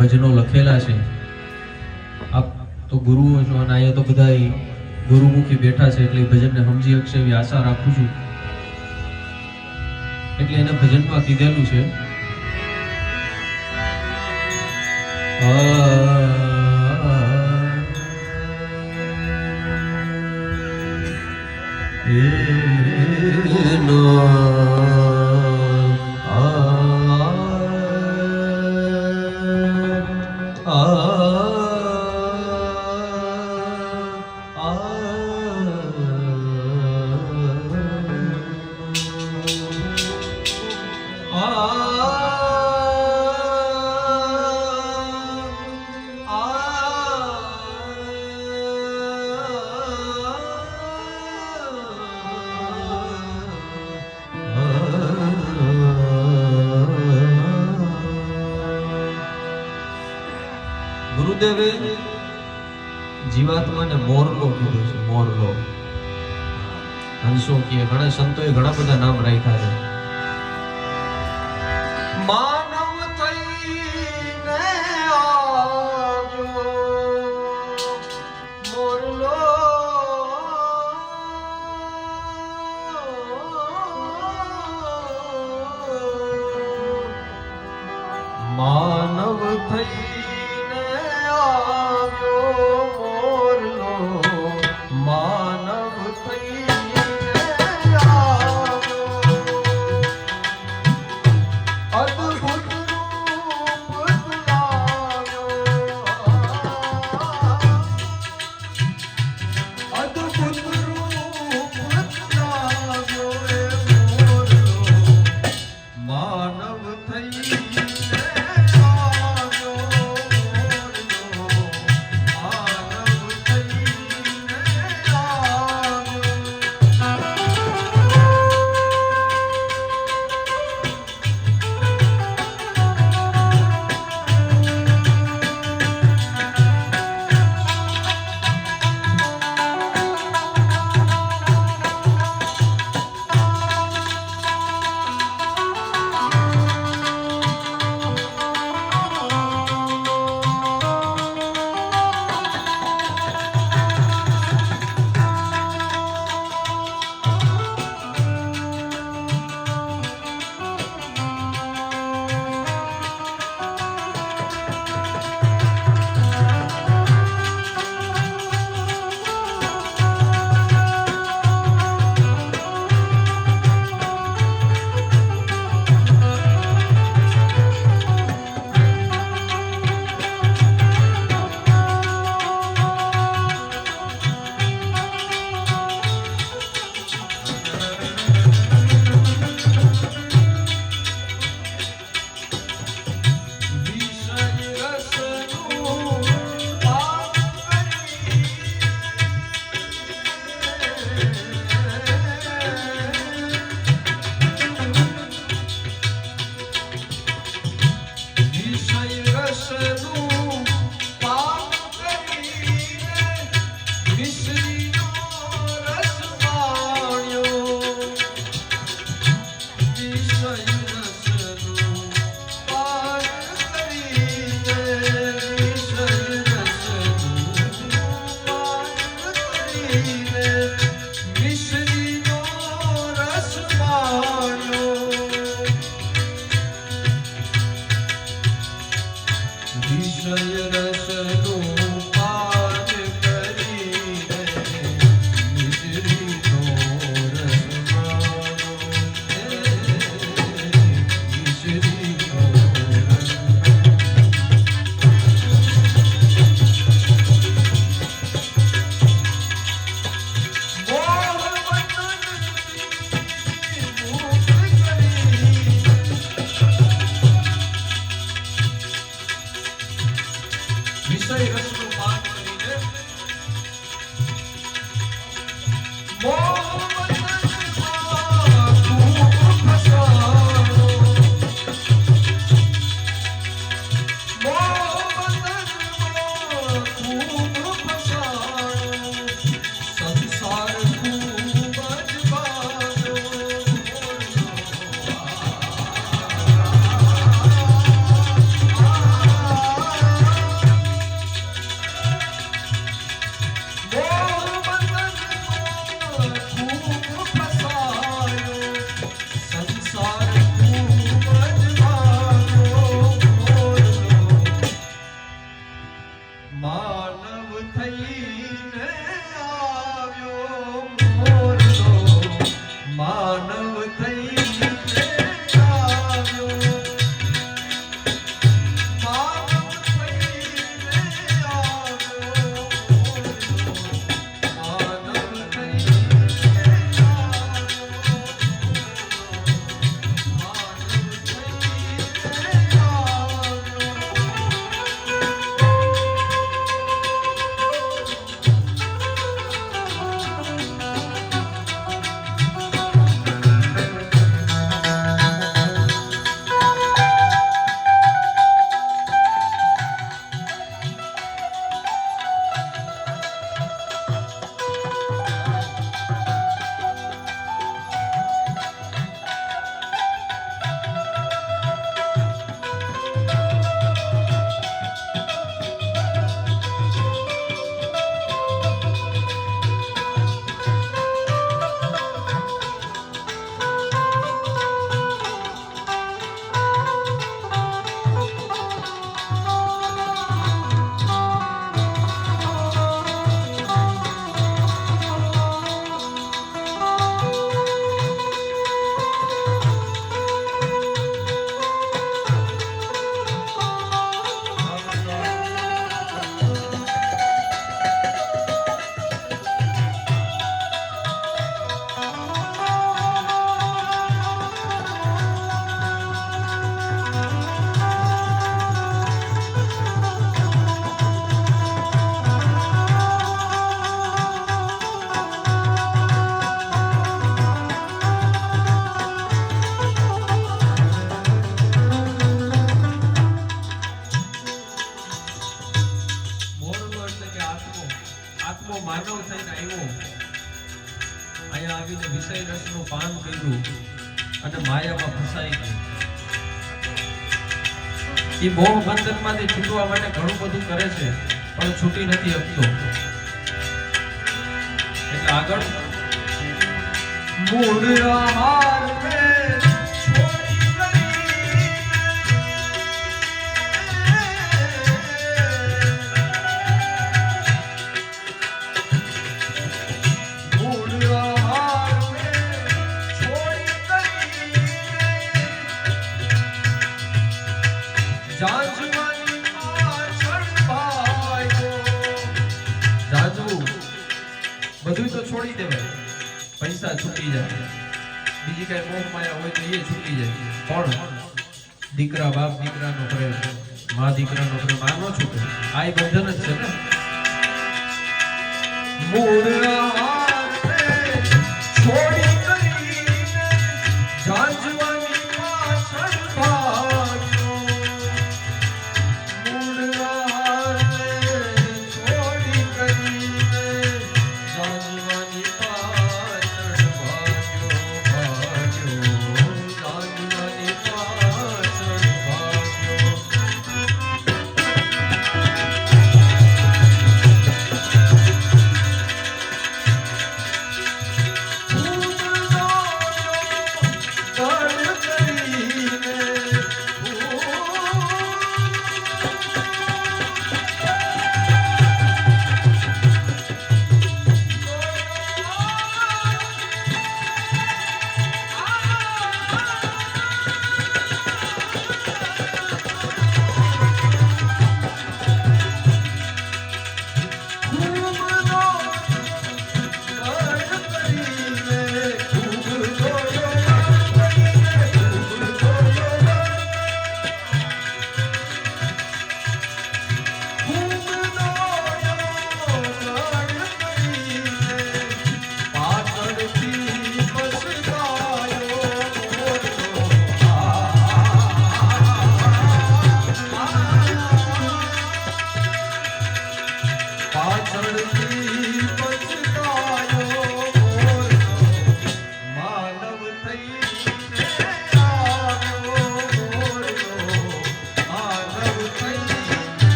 ભજનો લખેલા છે. આપ તો ગુરુઓ છો અને અહીંયા તો બધા ગુરુમુખી બેઠા છે એટલે ભજનને સમજી શકશે એવી આશા રાખું છું. એટલે એને ભજનમાં કીધેલું છે ગુરુદેવે જીવાત્માને મોરલો કીધો છે. મોરલો હંસો કે ઘણા સંતોએ ઘણા બધા નામ રાખ્યા છે. માનવ થઈને આવજો મોરલો, માનવ થઈ માનવ થઈને આવ્યો, અહીંયા આવીને વિષય રસનું પાન કર્યું અને માયામાં ફસાઈ ગયો. એ મોહ બંધનમાંથી છૂટવા માટે ઘણું બધું કરે છે પણ છૂટી નથી શકતો. એટલે આગળ મૂળ આહાર બધું તો છોડી દેવાય, પૈસા છૂટી જાય, બીજી કઈ મોહ માયા હોય તો એ છૂટી જાય, પણ દીકરા બાપ દીકરાનો પ્રેમ, મા દીકરાનો પ્રેમ આ ન છૂટે. આ એ બંધન જ છે ને. મૂળ છોડી કરીને જાજવાની પાછળ ભાગ્યો, મૂળ છોડી કરીને જાજવાની પાછળ ભાગ્યો, જાજવાની પાછળ ભાગ્યો.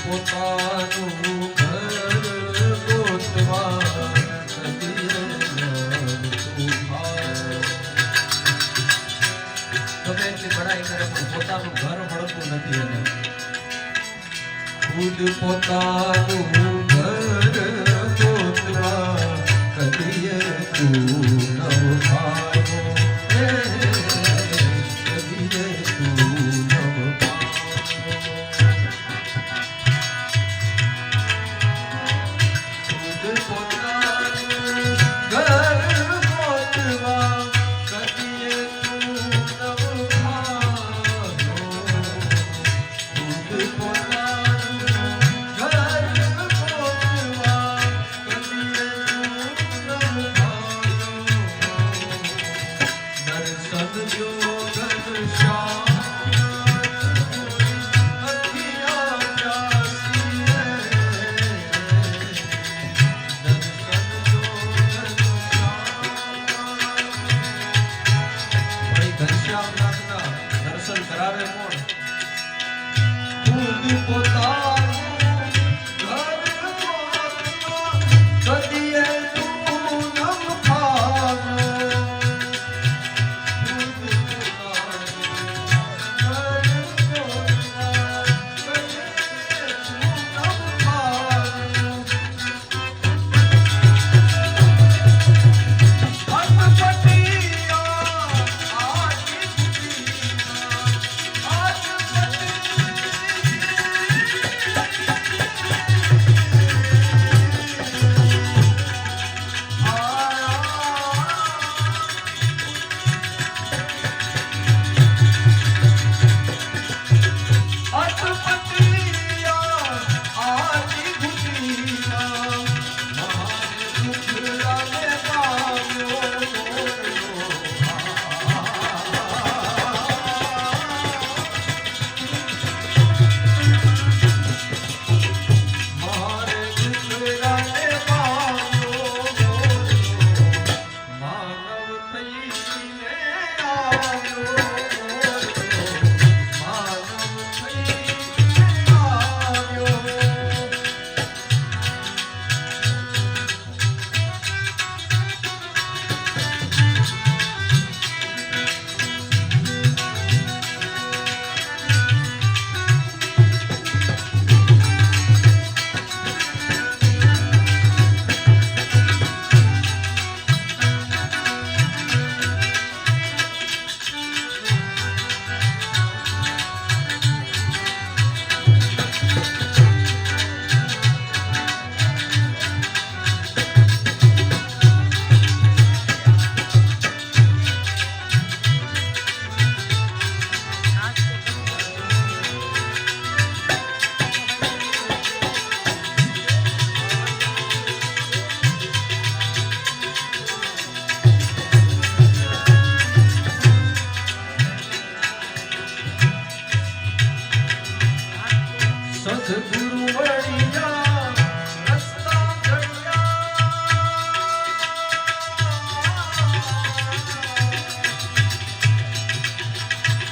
પોતાનું ઘર ગોતવા ગમે એટલી બડાઈ કરે પણ પોતાનું ઘર મળતું નથી એને. ખુદ પોતાનું ઘર ગોતવા કદીએ તું નવ ભાવો, કદીએ તું નવ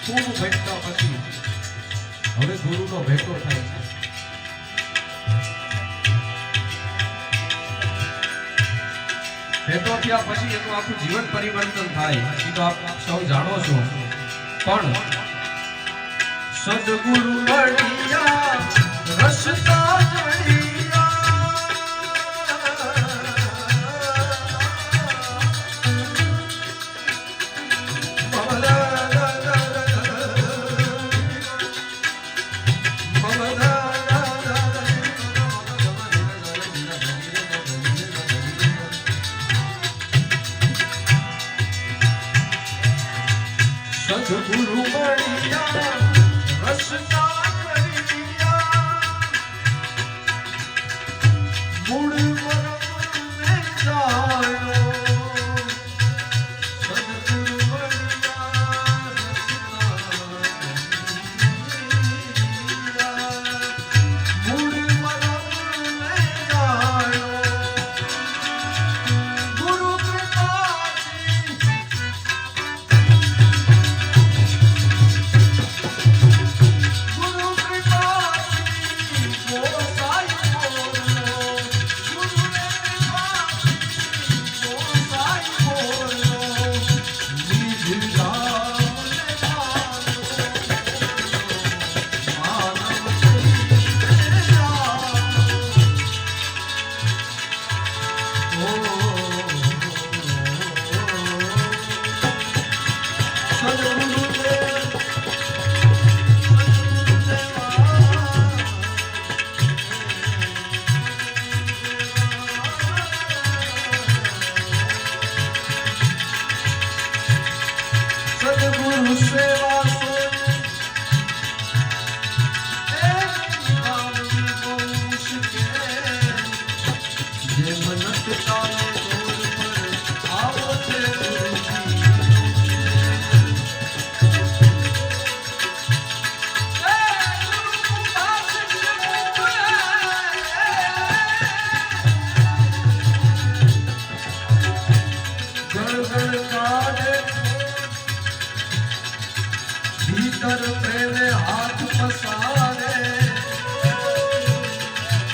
ખૂબ ભેટતા પછી હવે ગુરુનો ભેટો થાય છે. ભેટો થયા પછી એનું આખું જીવન પરિવર્તન થાય એ તો આપ સૌ જાણો છો. પણ સદગુરુ મળ્યા રસતા સદગુરુ મળ્યા રસતા મૂળ પરમને જાણો. સદગુરુ મળ્યા મૂળ પરમને જાણો. ગુરુ કૃપાથી સદગુરુ સેવા જે મનત તાલે દોર પર આવો છે ગણ કાઢે ભીતર પ્રેમે હાથ પસારે.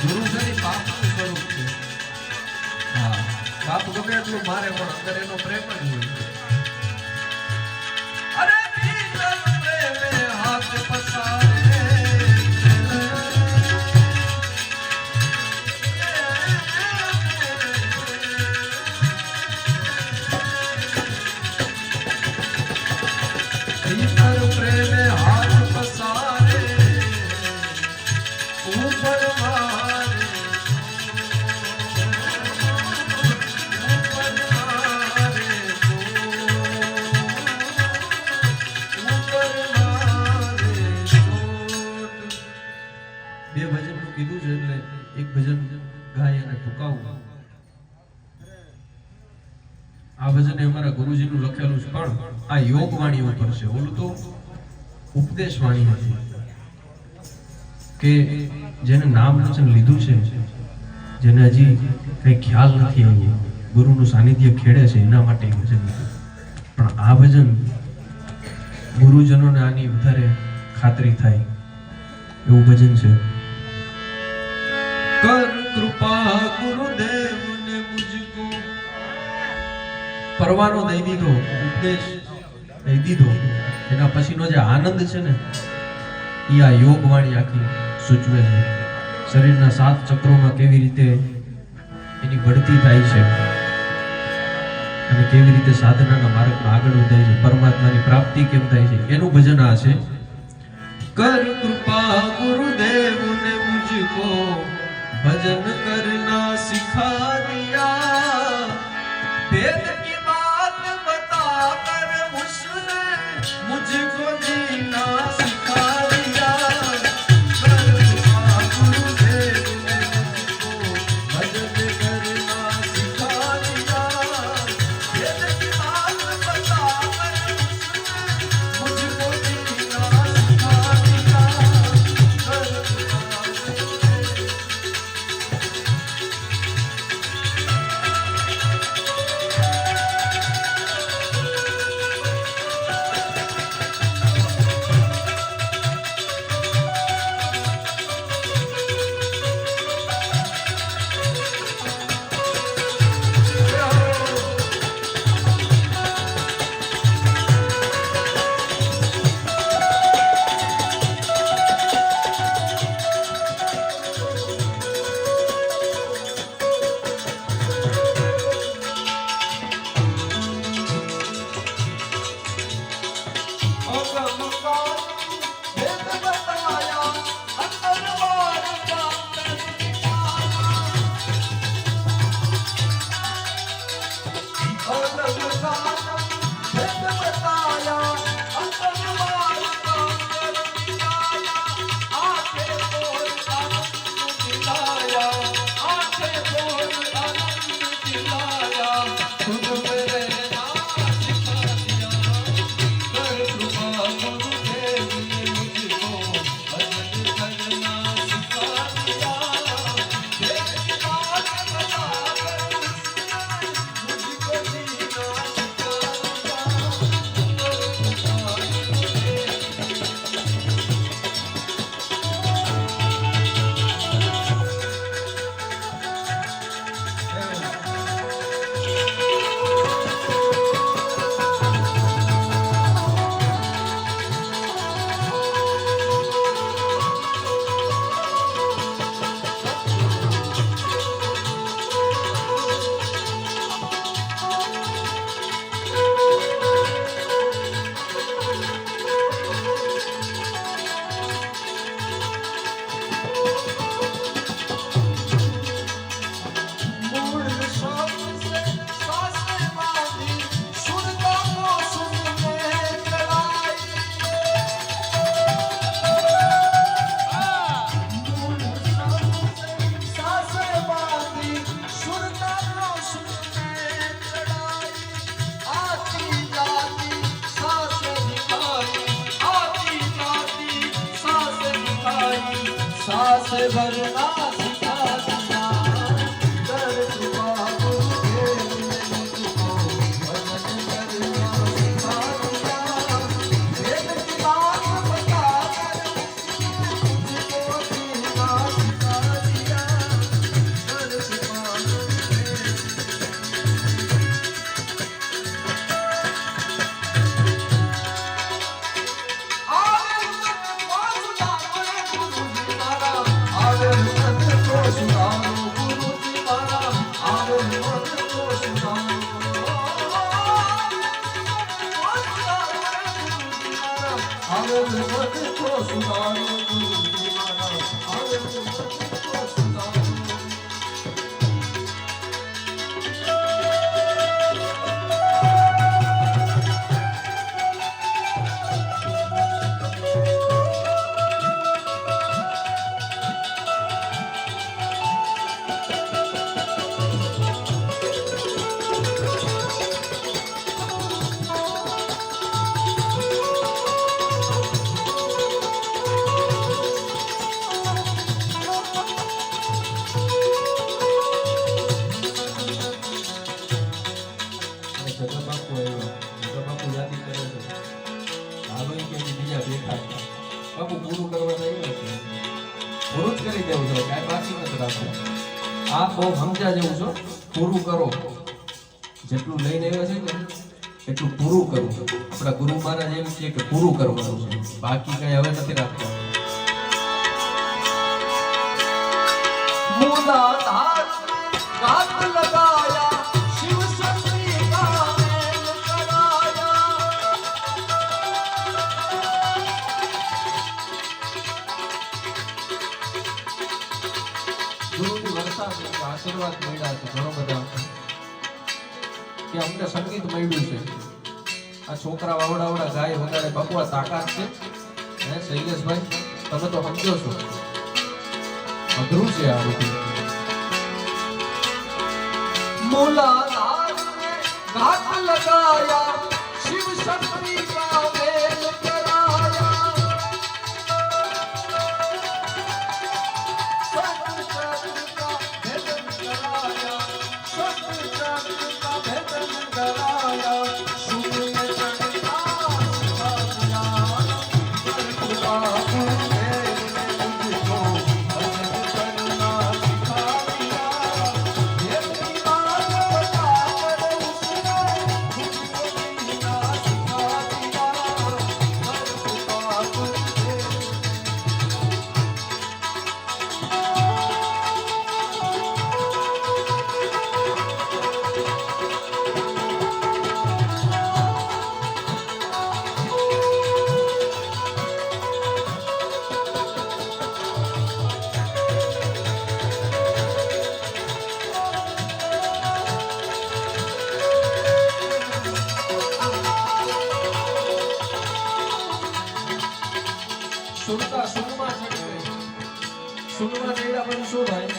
ગુરુ છે બાપનું સ્વરૂપ છે. હા, બાપ ગમે એટલું મારે પણ અંદર એનો પ્રેમ જ હોય. અરે ભીતર પ્રેમે હાથ પસારે. ભીતર પ્રેમે હાથ પસારે ઉપર મારે ઉપર મારે ઉપર મારે. બે ભજનનું કીધું છે એટલે એક ભજન ગાય અને ટૂંકાવું. આ ભજન અમારા ગુરુજીનું લખેલું છે પણ આ યોગ વાણી ઉપર છે. ઓલું તો ઉપદેશ વાણી હતી કે જેને નામ વચન લીધું છે, જેને હજી કઈ ખ્યાલ નથી આવ્યો, ગુરુનું સાનિધ્ય ખેડે છે એના માટે ભજન લીધું. પણ આ ભજન ગુરુજનોને આની વધારે ખાતરી થાય એવું ભજન છે. કર કૃપા ગુરુદેવ ને મુझको પરવાનો દઈ દીધો, ઉપદેશ દઈ દીધો. એના પછીનો જે આનંદ છે ને એ આ યોગ વાણી આખી સૂચવે છે. શરીરના 7 ચક્રોમાં કેવી રીતે એની બઢતી થાય છે અને કેવી રીતે સાધનાના માર્ગમાં આગળ વધાય છે, પરમાત્માની પ્રાપ્તિ કેમ થાય છે એનું ભજન આ છે. કર કૃપા ગુરુદેવ ને મુझको ભજન કરના સિખા દિયા. વેદ की बात बता कर उसने मुझको जीना सिखा दिया. गुरुदेव ने मुझको भजन करना सिखा दिया. वेद की बात बता कर उसने मुझको जीना सिखा दिया. भरना सिखा दिया दर कृपा गुरुदेव ने मुझको भजन करना सिखा दिया वेद की बात बताकर मुझको जीना सिखा दिया दर कृपा બાપુ પૂરું કરવા આવ્યો છે પૂરું જ કરી દેવું છે કાંઈ બાકી નથી રાખવું આ બહુ સમજા જેવું છો પૂરું કરો જેટલું લઈને આવ્યા છે ને એટલું પૂરું કરવું આપણા ગુરુ મહારાજ એમ કહે કે પૂરું કરવાનું છે બાકી કઈ હવે નથી રાખવાનું मूलाधार घात लगाया शिव शक्ति का मेल कराया ગુરુની વર્ષા આશીર્વાદ મળ્યા છે ઘણો બધા કે અમને સંગીત મળ્યું છે આ છોકરા વાવડાવડા ગાય વગાડે બાપુ આ તાકાત છે હે શૈલેષભાઈ તમે તો સમજો છો અઘરું છે આ બધું मूलाधार में घात लगाया शिव शक्ति का मेल कराया सत्य चक्र का भेदन कराया सत्य चक्र का भेदन कराया शुभ में चढ़ता सिखा दिया दर कृपा गुरुदेव ने मुझको भजन करना सिखा दिया वेद की बात बताकर उसने मुझको जीना सिखा दिया दर कृपा गुरुदेव સુનતા સુનમાં ચડી ગઈ સુનમાં ચડ્યા પછી શું થાય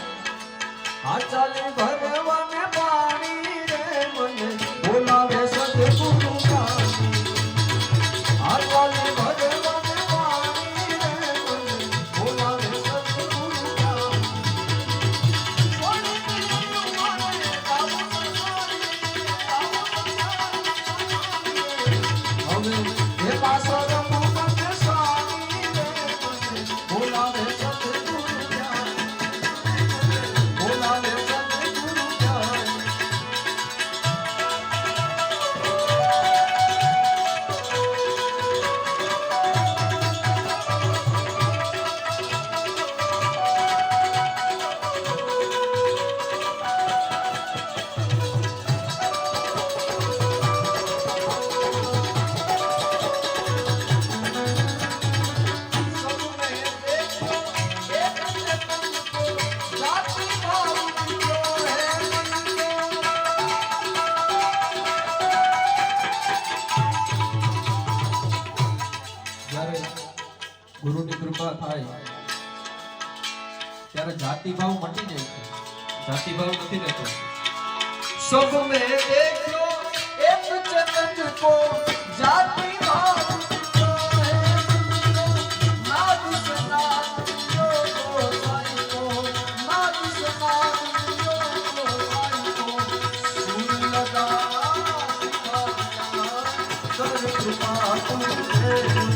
આ ચાલે ભરવાને પાણી રે મને બોલાવે સદગુરુ જ્ઞાની આ ચાલે ભરવાને પાણી રે મને બોલાવે સદગુરુ જ્ઞાની સ્વામી કૃષ્ણ મારે કાબુ હવે એ પાછો રમુ મને સ્વામી રે મને બોલાવે સદગુરુ જ્ઞાની બોલાવે સદગુરુ જ્ઞાની જ્યારે ગુરુની કૃપા થાય ત્યારે જાતિ ભાવ મટી જાય છે જાતિ ભાવ નથી રહેતો सब में देखो एक चरण को जाति भाव को है नाद से नाद जो साई પાતું રે